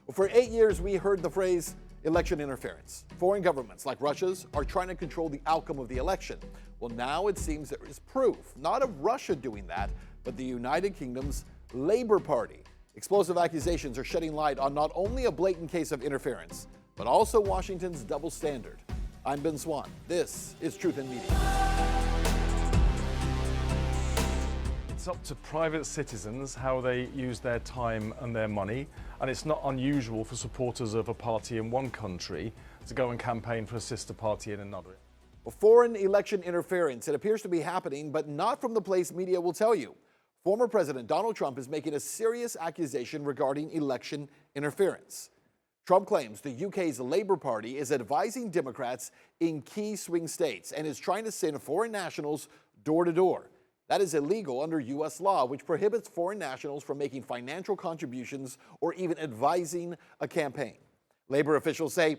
Well, for 8 years, we heard the phrase election interference. Foreign governments like Russia's are trying to control the outcome of the election. Well, now it seems there is proof, not of Russia doing that, but the United Kingdom's Labour Party. Explosive accusations are shedding light on not only a blatant case of interference, but also Washington's double standard. I'm Ben Swan. This is Truth in Media. It's up to private citizens how they use their time and their money, and it's not unusual for supporters of a party in one country to go and campaign for a sister party in another. Well, foreign election interference, it appears to be happening, but not from the place media will tell you. Former President Donald Trump is making a serious accusation regarding election interference. Trump claims the UK's Labour Party is advising Democrats in key swing states and is trying to send foreign nationals door to door. That is illegal under U.S. law, which prohibits foreign nationals from making financial contributions or even advising a campaign. Labor officials say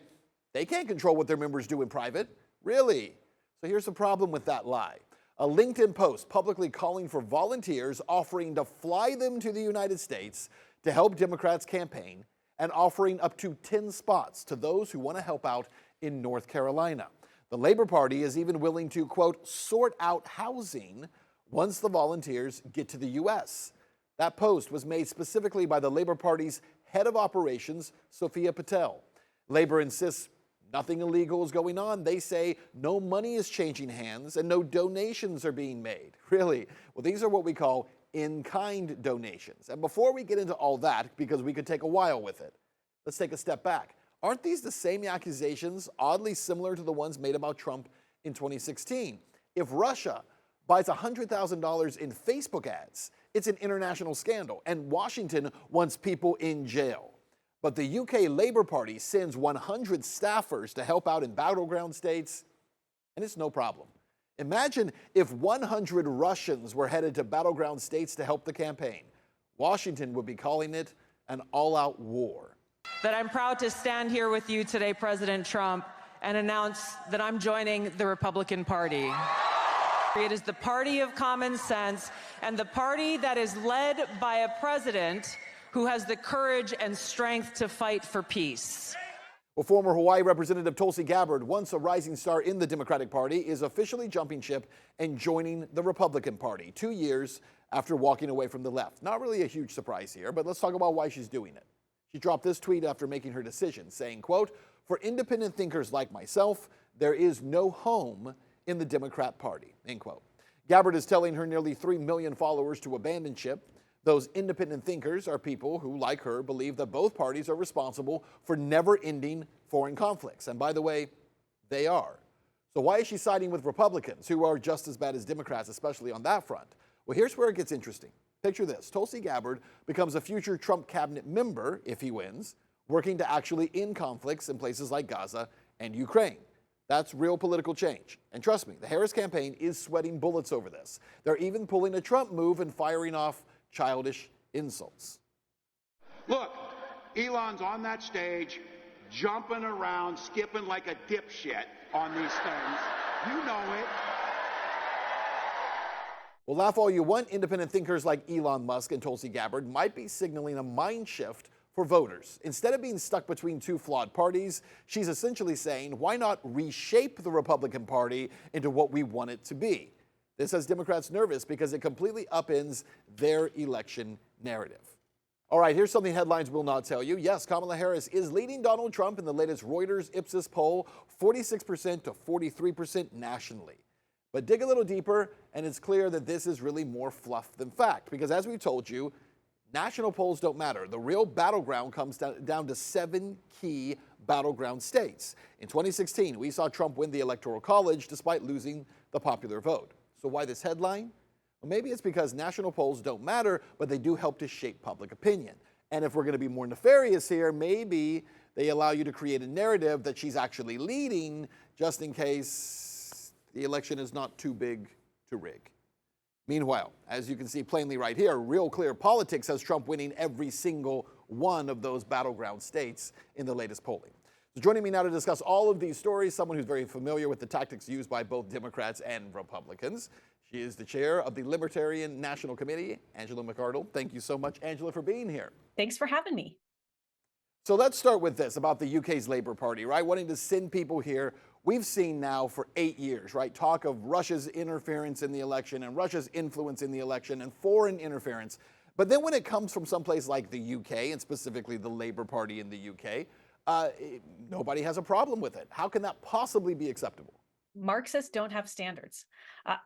they can't control what their members do in private. Really? So here's the problem with that lie. A LinkedIn post publicly calling for volunteers offering to fly them to the United States to help Democrats campaign and offering up to 10 spots to those who want to help out in North Carolina. The Labor Party is even willing to, quote, sort out housing once the volunteers get to the U.S. That post was made specifically by the Labour Party's head of operations, Sophia Patel. Labor insists nothing illegal is going on. They say no money is changing hands and no donations are being made. Really? Well, these are what we call in-kind donations. And before we get into all that, because we could take a while with it, let's take a step back. Aren't these the same accusations, oddly similar to the ones made about Trump in 2016? If Russia buys $100,000 in Facebook ads, it's an international scandal, and Washington wants people in jail. But the UK Labour Party sends 100 staffers to help out in battleground states, and it's no problem. Imagine if 100 Russians were headed to battleground states to help the campaign. Washington would be calling it an all-out war. That I'm proud to stand here with you today, President Trump, and announce that I'm joining the Republican Party. It is the party of common sense and the party that is led by a president who has the courage and strength to fight for peace. Well, former Hawaii Representative Tulsi Gabbard, once a rising star in the Democratic Party, is officially jumping ship and joining the Republican Party 2 years after walking away from the left. Not really a huge surprise here, but let's talk about why she's doing it. She dropped this tweet after making her decision, saying, quote, "For independent thinkers like myself, there is no home in the Democrat Party," end quote. Gabbard is telling her nearly 3 million followers to abandon ship. Those independent thinkers are people who, like her, believe that both parties are responsible for never-ending foreign conflicts. And by the way, they are. So why is she siding with Republicans, who are just as bad as Democrats, especially on that front? Well, here's where it gets interesting. Picture this. Tulsi Gabbard becomes a future Trump cabinet member, if he wins, working to actually end conflicts in places like Gaza and Ukraine. That's real political change. And trust me, the Harris campaign is sweating bullets over this. They're even pulling a Trump move and firing off childish insults. Look, Elon's on that stage, jumping around, skipping like a dipshit on these things. You know it. Well, laugh all you want, independent thinkers like Elon Musk and Tulsi Gabbard might be signaling a mind shift for voters. Instead of being stuck between two flawed parties, she's essentially saying, why not reshape the Republican Party into what we want it to be? This has Democrats nervous because it completely upends their election narrative. All right, here's something headlines will not tell you. Yes, Kamala Harris is leading Donald Trump in the latest Reuters Ipsos poll, 46% to 43% nationally. But dig a little deeper, and it's clear that this is really more fluff than fact, because as we told you, national polls don't matter. The real battleground comes down to 7 key battleground states. In 2016, we saw Trump win the Electoral College despite losing the popular vote. So why this headline? Well, maybe it's because national polls don't matter, but they do help to shape public opinion. And if we're going to be more nefarious here, maybe they allow you to create a narrative that she's actually leading just in case the election is not too big to rig. Meanwhile, as you can see plainly right here, Real Clear Politics has Trump winning every single one of those battleground states in the latest polling. So joining me now to discuss all of these stories, someone who's very familiar with the tactics used by both Democrats and Republicans. She is the chair of the Libertarian National Committee, Angela McArdle. Thank you so much, Angela, for being here. Thanks for having me. So let's start with this about the UK's Labour Party, right? Wanting to send people here. We've seen now for 8 years, right? Talk of Russia's interference in the election and Russia's influence in the election and foreign interference. But then when it comes from someplace like the UK, and specifically the Labour Party in the UK, nobody has a problem with it. How can that possibly be acceptable? Marxists don't have standards.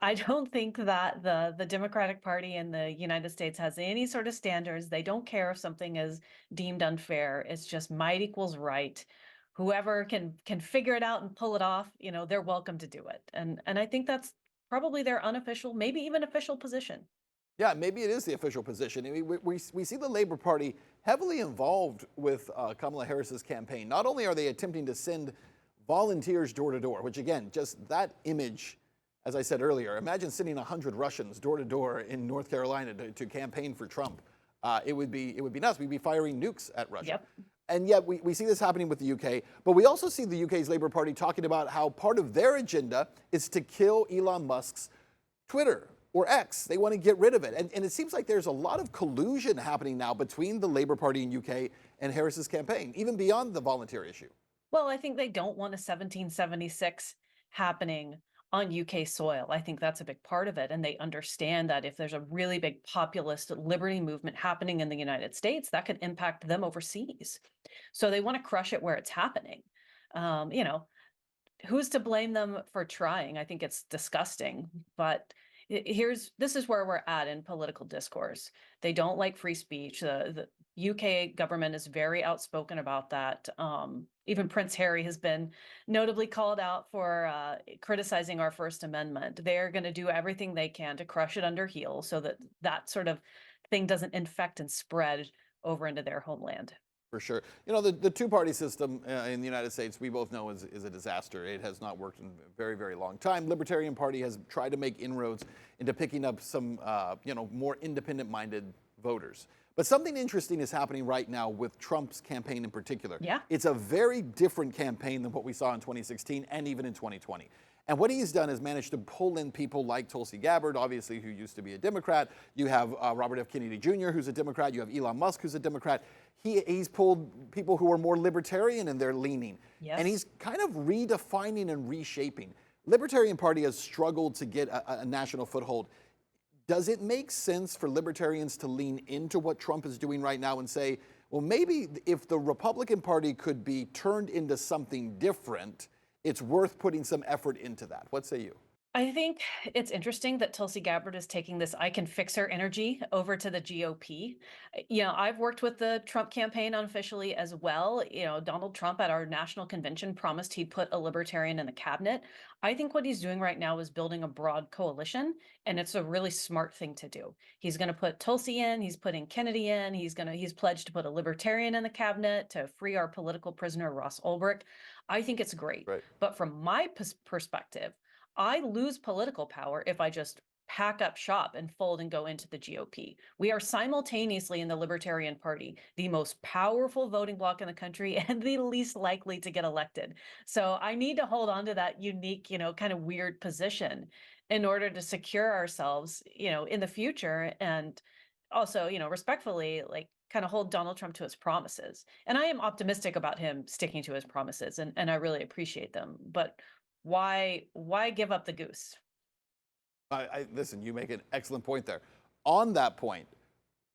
I don't think that the Democratic Party in the United States has any sort of standards. They don't care if something is deemed unfair. It's just might equals right. Whoever can figure it out and pull it off, they're welcome to do it. And I think that's probably their unofficial, maybe even official position. Yeah, maybe it is the official position. I mean, we see the Labour Party heavily involved with Kamala Harris's campaign. Not only are they attempting to send volunteers door to door, which again, just that image, as I said earlier, imagine sending 100 Russians door to door in North Carolina to campaign for Trump. It would be nuts. We'd be firing nukes at Russia. Yep. And yet we see this happening with the UK, but we also see the UK's Labour Party talking about how part of their agenda is to kill Elon Musk's Twitter or X. They want to get rid of it. And it seems like there's a lot of collusion happening now between the Labour Party in UK and Harris's campaign, even beyond the volunteer issue. Well, I think they don't want a 1776 happening on UK soil. I think that's a big part of it. And they understand that if there's a really big populist liberty movement happening in the United States, that could impact them overseas. So they want to crush it where it's happening. Who's to blame them for trying? I think it's disgusting. But this is where we're at in political discourse. They don't like free speech. The UK government is very outspoken about that. Even Prince Harry has been notably called out for criticizing our First Amendment. They're going to do everything they can to crush it under heel so that that sort of thing doesn't infect and spread over into their homeland. For sure. You know, the two-party system in the United States, we both know is a disaster. It has not worked in a very, very long time. Libertarian Party has tried to make inroads into picking up some, more independent-minded voters. But something interesting is happening right now with Trump's campaign in particular. Yeah. It's a very different campaign than what we saw in 2016 and even in 2020. And what he's done is managed to pull in people like Tulsi Gabbard, obviously, who used to be a Democrat. You have Robert F. Kennedy Jr., who's a Democrat. You have Elon Musk, who's a Democrat. He's pulled people who are more libertarian in their leaning. Yes. And he's kind of redefining and reshaping. Libertarian Party has struggled to get a national foothold. Does it make sense for libertarians to lean into what Trump is doing right now and say, well, maybe if the Republican Party could be turned into something different, it's worth putting some effort into that? What say you? I think it's interesting that Tulsi Gabbard is taking this I can fix her energy over to the GOP. I've worked with the Trump campaign unofficially as well. Donald Trump at our national convention promised he'd put a libertarian in the cabinet. I think what he's doing right now is building a broad coalition, and it's a really smart thing to do. He's going to put Tulsi in, he's putting Kennedy in, he's pledged to put a libertarian in the cabinet to free our political prisoner Ross Ulbricht. I think it's great. Right. But from my perspective, I lose political power if I just pack up shop and fold and go into the GOP. We are simultaneously in the Libertarian Party, the most powerful voting bloc in the country and the least likely to get elected. So I need to hold on to that unique, kind of weird position in order to secure ourselves, in the future. And also, respectfully, kind of hold Donald Trump to his promises. And I am optimistic about him sticking to his promises, and I really appreciate them. But why give up the goose? Listen, you make an excellent point there. On that point,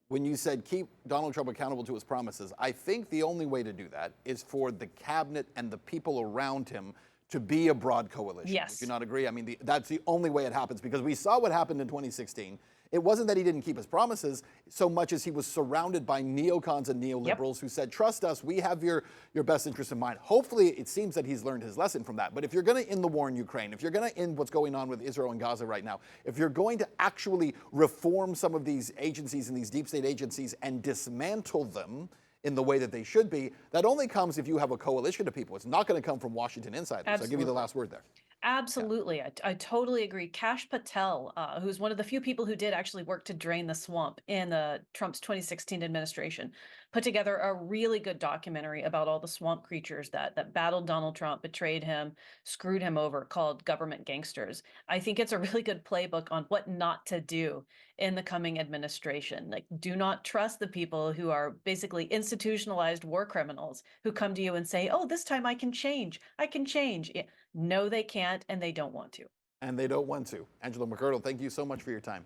when you said keep Donald Trump accountable to his promises, I think the only way to do that is for the cabinet and the people around him to be a broad coalition. Yes. Do you not agree? I mean, that's the only way it happens, because we saw what happened in 2016. It wasn't that he didn't keep his promises so much as he was surrounded by neocons and neoliberals who said, trust us, we have your best interest in mind. Hopefully, it seems that he's learned his lesson from that. But if you're going to end the war in Ukraine, if you're going to end what's going on with Israel and Gaza right now, if you're going to actually reform some of these agencies and these deep state agencies and dismantle them in the way that they should be, that only comes if you have a coalition of people. It's not going to come from Washington insiders. Absolutely. I'll give you the last word there. Absolutely. I totally agree. Kash Patel, who's one of the few people who did actually work to drain the swamp in Trump's 2016 administration, put together a really good documentary about all the swamp creatures that battled Donald Trump, betrayed him, screwed him over, called Government Gangsters. I think it's a really good playbook on what not to do in the coming administration. Like, do not trust the people who are basically institutionalized war criminals who come to you and say, oh, this time I can change. I can change. No, they can't, and they don't want to. And they don't want to. Angela McArdle, thank you so much for your time.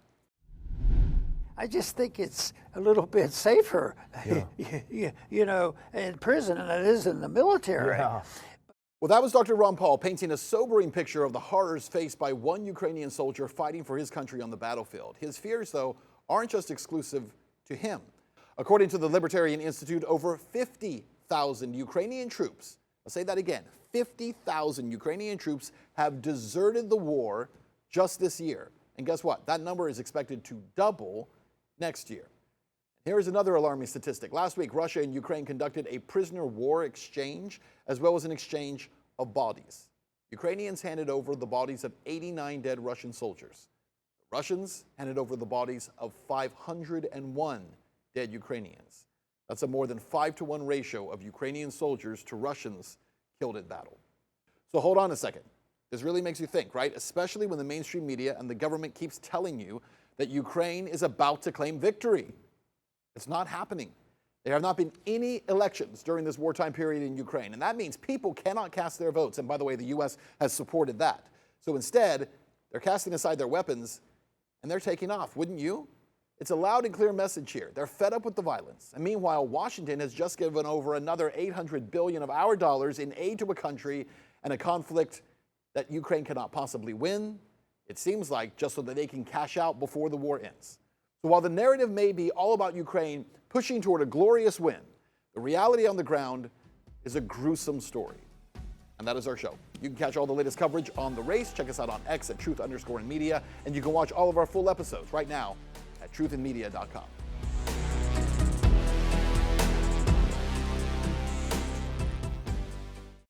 I just think it's a little bit safer, you know, in prison than it is in the military. Well, that was Dr. Ron Paul painting a sobering picture of the horrors faced by one Ukrainian soldier fighting for his country on the battlefield. His fears, though, aren't just exclusive to him. According to the Libertarian Institute, over 50,000 Ukrainian troops, I'll say that again, 50,000 Ukrainian troops have deserted the war just this year. And guess what? That number is expected to double next year. Here's another alarming statistic. Last week, Russia and Ukraine conducted a prisoner war exchange, as well as an exchange of bodies. Ukrainians handed over the bodies of 89 dead Russian soldiers. The Russians handed over the bodies of 501 dead Ukrainians. That's a more than 5-to-1 ratio of Ukrainian soldiers to Russians killed in battle. So hold on a second. This really makes you think, right? Especially when the mainstream media and the government keeps telling you that Ukraine is about to claim victory. It's not happening. There have not been any elections during this wartime period in Ukraine, and that means people cannot cast their votes. And by the way, the U.S. has supported that. So instead, they're casting aside their weapons, and they're taking off, wouldn't you? It's a loud and clear message here. They're fed up with the violence. And meanwhile, Washington has just given over another $800 billion of our dollars in aid to a country and a conflict that Ukraine cannot possibly win. It seems like just so that they can cash out before the war ends. So while the narrative may be all about Ukraine pushing toward a glorious win, the reality on the ground is a gruesome story. And that is our show. You can catch all the latest coverage on the race. Check us out on X at @truth_in_media. And you can watch all of our full episodes right now at truthinmedia.com.